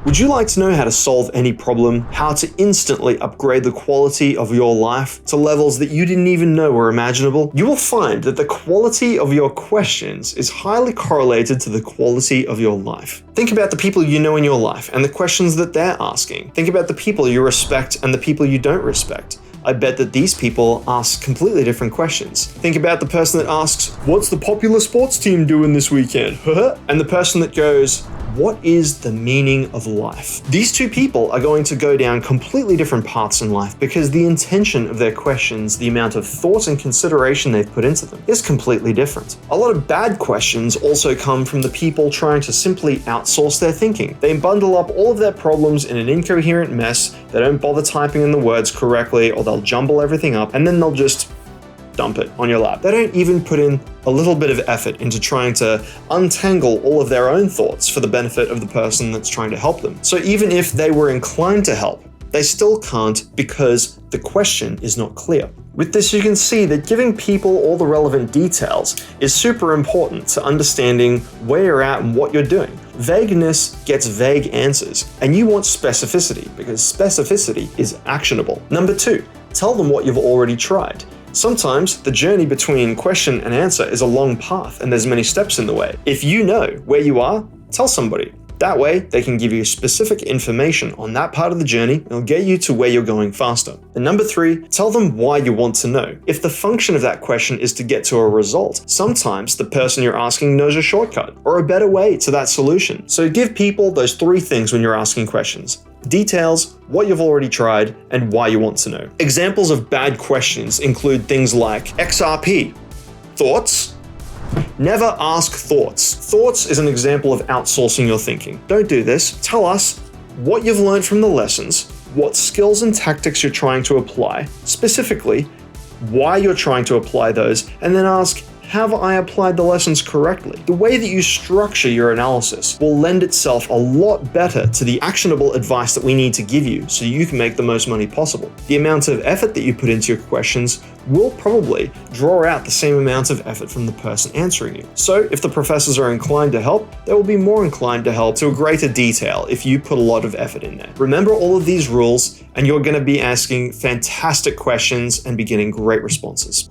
Would you like to know how to solve any problem, how to instantly upgrade the quality of your life to levels that you didn't even know were imaginable? You will find that the quality of your questions is highly correlated to the quality of your life. Think about the people you know in your life and the questions that they're asking. Think about the people you respect and the people you don't respect. I bet that these people ask completely different questions. Think about the person that asks, "What's the popular sports team doing this weekend?" And the person that goes, "What is the meaning of life?" These two people are going to go down completely different paths in life because the intention of their questions, the amount of thought and consideration they've put into them, is completely different. A lot of bad questions also come from the people trying to simply outsource their thinking. They bundle up all of their problems in an incoherent mess, they don't bother typing in the words correctly, or they'll jumble everything up, and then they'll just dump it on your lap. They don't even put in a little bit of effort into trying to untangle all of their own thoughts for the benefit of the person that's trying to help them. So even if they were inclined to help, they still can't because the question is not clear. With this, you can see that giving people all the relevant details is super important to understanding where you're at and what you're doing. Vagueness gets vague answers, and you want specificity because specificity is actionable. Number 2, tell them what you've already tried. Sometimes the journey between question and answer is a long path and there's many steps in the way. If you know where you are, tell somebody. That way, they can give you specific information on that part of the journey and it'll get you to where you're going faster. And number 3, tell them why you want to know. If the function of that question is to get to a result, sometimes the person you're asking knows a shortcut or a better way to that solution. So give people those 3 things when you're asking questions: details, what you've already tried, and why you want to know. Examples of bad questions include things like XRP, thoughts? Never ask thoughts. Thoughts is an example of outsourcing your thinking. Don't do this. Tell us what you've learned from the lessons, what skills and tactics you're trying to apply, specifically why you're trying to apply those, and then ask, have I applied the lessons correctly? The way that you structure your analysis will lend itself a lot better to the actionable advice that we need to give you so you can make the most money possible. The amount of effort that you put into your questions will probably draw out the same amount of effort from the person answering you. So if the professors are inclined to help, they will be more inclined to help to a greater detail if you put a lot of effort in there. Remember all of these rules and you're going to be asking fantastic questions and be getting great responses.